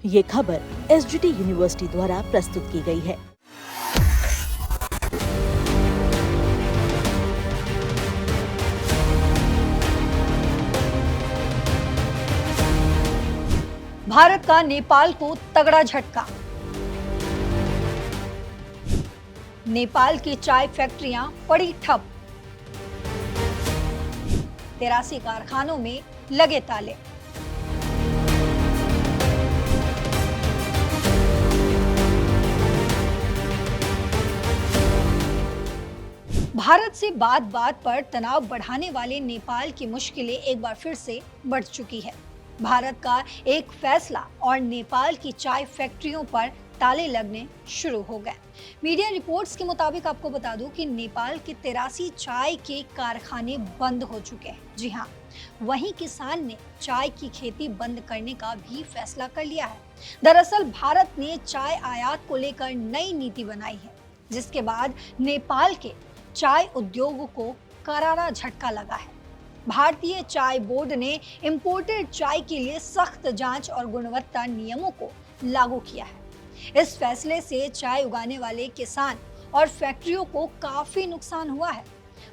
ये खबर SGT university द्वारा प्रस्तुत की गई है। भारत का नेपाल को तगड़ा झटका। नेपाल की चाय फैक्ट्रियां पड़ी ठप। 83 कारखानों में लगे ताले। भारत से बात बात पर तनाव बढ़ाने वाले नेपाल की मुश्किलें एक बार फिर से बढ़ चुकी है। भारत का एक फैसला और नेपाल की चाय फैक्ट्रियों पर ताले लगने शुरू हो गए। मीडिया रिपोर्ट्स के मुताबिक आपको बता दूं कि नेपाल के 83 चाय के कारखाने बंद हो चुके हैं। जी हाँ, वहीं किसान ने चाय की खेती बंद करने का भी फैसला कर लिया है। दरअसल भारत ने चाय आयात को लेकर नई नीति बनाई है, जिसके बाद नेपाल के चाय उद्योग को करारा झटका लगा है। भारतीय चाय बोर्ड ने इंपोर्टेड चाय के लिए सख्त जांच और गुणवत्ता नियमों को लागू किया है। इस फैसले से चाय उगाने वाले किसान और फैक्ट्रियों को काफी नुकसान हुआ है।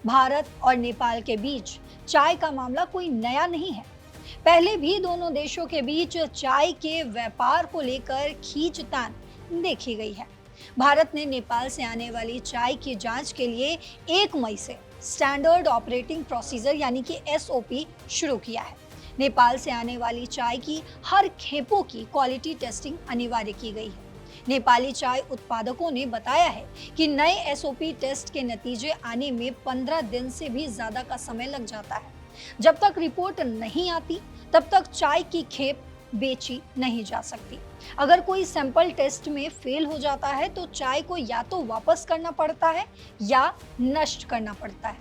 भारत और नेपाल के बीच चाय का मामला कोई नया नहीं है। पहले भी दोनों देशों के बीच चाय के व्यापार को लेकर खींचतान देखी गई है। भारत ने नेपाल से आने वाली चाय की जांच के लिए 1 मई से स्टैंडर्ड ऑपरेटिंग प्रोसीजर यानी कि एसओपी शुरू किया है। नेपाल से आने वाली चाय की हर खेपों की क्वालिटी टेस्टिंग अनिवार्य की गई है। नेपाली चाय उत्पादकों ने बताया है कि नए एसओपी टेस्ट के नतीजे आने में 15 दिन से भी ज्यादा का समय लग जाता है। जब तक रिपोर्ट नहीं आती तब तक चाय की खेप बेची नहीं जा सकती। अगर कोई सैंपल टेस्ट में फेल हो जाता है तो चाय को या तो वापस करना पड़ता है या नष्ट करना पड़ता है।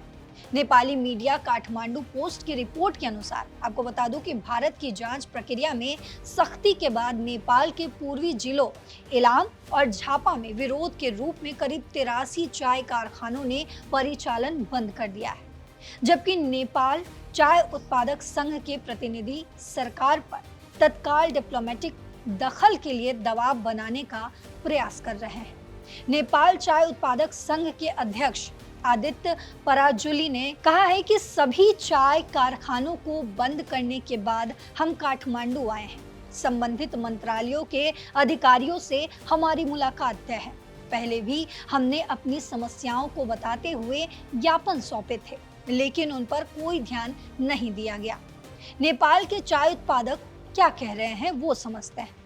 नेपाली मीडिया काठमांडू पोस्ट की रिपोर्ट के अनुसार आपको बता दूं कि भारत की जांच प्रक्रिया में सख्ती के बाद नेपाल के पूर्वी जिलों इलाम और झापा में विरोध के रूप में करीब 83 चाय कारखानों ने परिचालन बंद कर दिया है, जबकि नेपाल चाय उत्पादक संघ के प्रतिनिधि सरकार पर तत्काल डिप्लोमेटिक दखल के लिए दबाव बनाने का प्रयास कर रहे हैं। नेपाल चाय उत्पादक संघ के अध्यक्ष आदित्य पराजुली ने कहा है कि सभी चाय कारखानों को बंद करने के बाद हम काठमांडू आए हैं। संबंधित मंत्रालयों के अधिकारियों से हमारी मुलाकात तय है। पहले भी हमने अपनी समस्याओं को बताते हुए ज्ञापन सौंपे थे, लेकिन उन पर कोई ध्यान नहीं दिया गया। नेपाल के चाय उत्पादक क्या कह रहे हैं वो समझते हैं।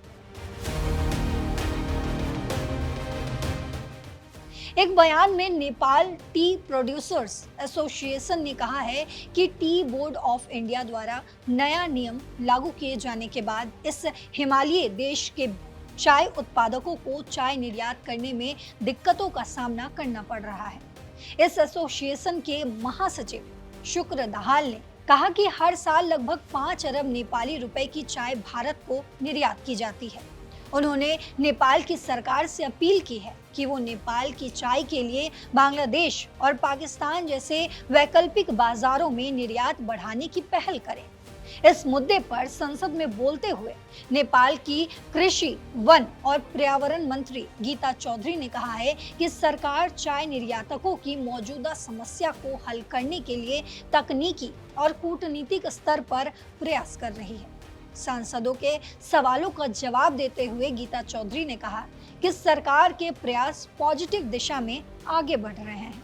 एक बयान में नेपाल टी प्रोड्यूसर्स एसोसिएशन ने कहा है कि टी बोर्ड ऑफ इंडिया द्वारा नया नियम लागू किए जाने के बाद इस हिमालयी देश के चाय उत्पादकों को चाय निर्यात करने में दिक्कतों का सामना करना पड़ रहा है। इस एसोसिएशन के महासचिव शुक्र दहाल ने कहा कि हर साल लगभग 5 अरब नेपाली रुपए की चाय भारत को निर्यात की जाती है। उन्होंने नेपाल की सरकार से अपील की है कि वो नेपाल की चाय के लिए बांग्लादेश और पाकिस्तान जैसे वैकल्पिक बाजारों में निर्यात बढ़ाने की पहल करें। इस मुद्दे पर संसद में बोलते हुए नेपाल की कृषि, वन और पर्यावरण मंत्री गीता चौधरी ने कहा है कि सरकार चाय निर्यातकों की मौजूदा समस्या को हल करने के लिए तकनीकी और कूटनीतिक स्तर पर प्रयास कर रही है। सांसदों के सवालों का जवाब देते हुए गीता चौधरी ने कहा कि सरकार के प्रयास पॉजिटिव दिशा में आगे बढ़ रहे हैं।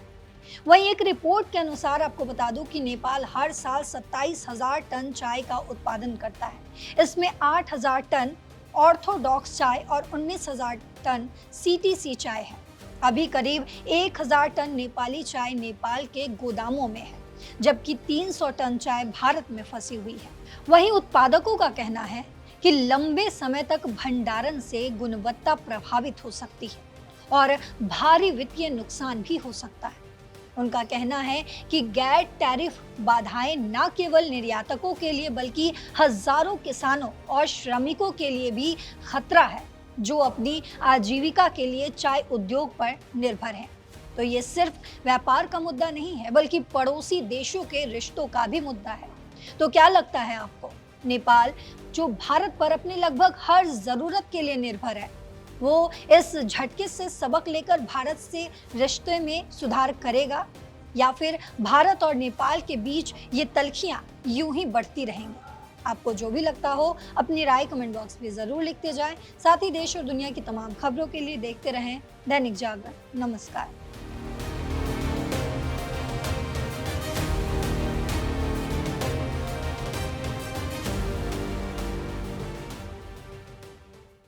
वहीं एक रिपोर्ट के अनुसार आपको बता दूं कि नेपाल हर साल 27,000 टन चाय का उत्पादन करता है। इसमें 8,000 टन ऑर्थोडॉक्स चाय और 19,000 टन सीटीसी चाय है। अभी करीब 1,000 टन नेपाली चाय नेपाल के गोदामों में है, जबकि 300 टन चाय भारत में फंसी हुई है। वहीं उत्पादकों का कहना है कि लंबे समय तक भंडारण से गुणवत्ता प्रभावित हो सकती है और भारी वित्तीय नुकसान भी हो सकता है। उनका कहना है कि गैर टैरिफ बाधाएं न केवल निर्यातकों के लिए बल्कि हजारों किसानों और श्रमिकों के लिए भी खतरा है, जो अपनी आजीविका के लिए चाय उद्योग पर निर्भर हैं। तो ये सिर्फ व्यापार का मुद्दा नहीं है, बल्कि पड़ोसी देशों के रिश्तों का भी मुद्दा है। तो क्या लगता है आपको, नेपाल, जो भारत पर अपने लगभग हर जरूरत के लिए निर्भर है, वो इस झटके से सबक लेकर भारत से रिश्ते में सुधार करेगा, या फिर भारत और नेपाल के बीच ये तल्खियां यूं ही बढ़ती रहेंगी? आपको जो भी लगता हो अपनी राय कमेंट बॉक्स में जरूर लिखते जाएं। साथ ही देश और दुनिया की तमाम खबरों के लिए देखते रहें दैनिक जागरण। नमस्कार।